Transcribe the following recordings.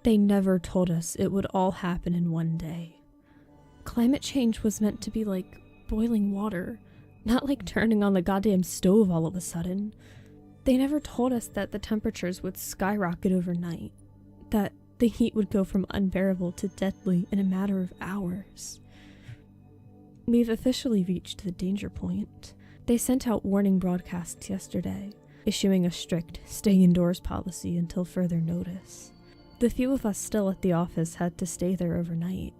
They never told us it would all happen in one day. Climate change was meant to be like boiling water, not like turning on the goddamn stove all of a sudden. They never told us that the temperatures would skyrocket overnight, that the heat would go from unbearable to deadly in a matter of hours. We've officially reached the danger point. They sent out warning broadcasts yesterday, issuing a strict stay indoors policy until further notice. The few of us still at the office had to stay there overnight.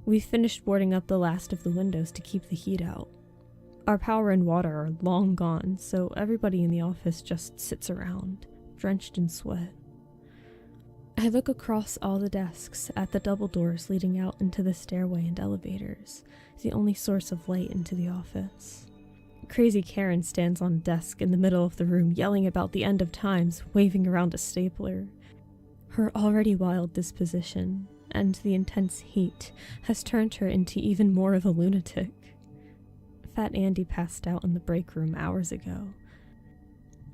We finished boarding up the last of the windows to keep the heat out. Our power and water are long gone, so everybody in the office just sits around, drenched in sweat. I look across all the desks at the double doors leading out into the stairway and elevators, the only source of light into the office. Crazy Karen stands on a desk in the middle of the room yelling about the end of times, waving around a stapler. Her already wild disposition, and the intense heat, has turned her into even more of a lunatic. Fat Andy passed out in the break room hours ago.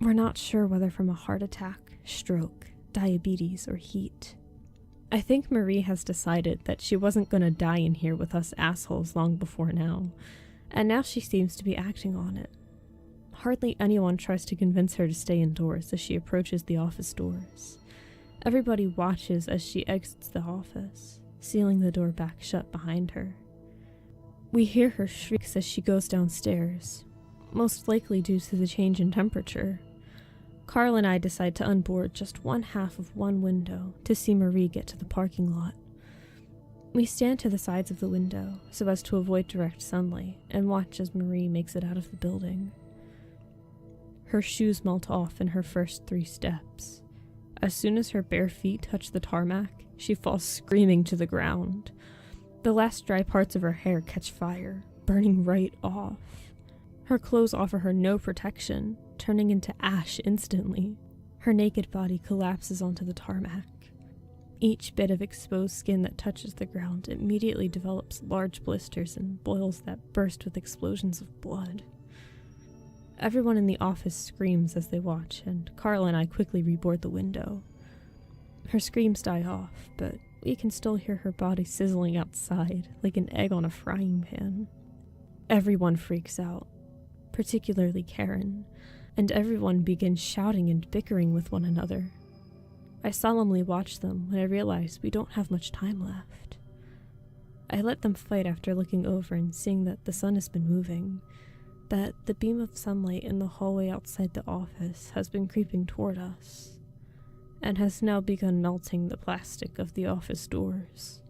We're not sure whether from a heart attack, stroke, diabetes, or heat. I think Marie has decided that she wasn't gonna die in here with us assholes long before now, and now she seems to be acting on it. Hardly anyone tries to convince her to stay indoors as she approaches the office doors. Everybody watches as she exits the office, sealing the door back shut behind her. We hear her shrieks as she goes downstairs, most likely due to the change in temperature. Carl and I decide to unboard just one half of one window to see Marie get to the parking lot. We stand to the sides of the window so as to avoid direct sunlight and watch as Marie makes it out of the building. Her shoes melt off in her first 3 steps. As soon as her bare feet touch the tarmac, she falls screaming to the ground. The last dry parts of her hair catch fire, burning right off. Her clothes offer her no protection, turning into ash instantly. Her naked body collapses onto the tarmac. Each bit of exposed skin that touches the ground immediately develops large blisters and boils that burst with explosions of blood. Everyone in the office screams as they watch, and Carl and I quickly reboard the window. Her screams die off, but we can still hear her body sizzling outside like an egg on a frying pan. Everyone freaks out, particularly Karen, and everyone begins shouting and bickering with one another. I solemnly watch them when I realize we don't have much time left. I let them fight after looking over and seeing that the sun has been moving, that the beam of sunlight in the hallway outside the office has been creeping toward us, and has now begun melting the plastic of the office doors.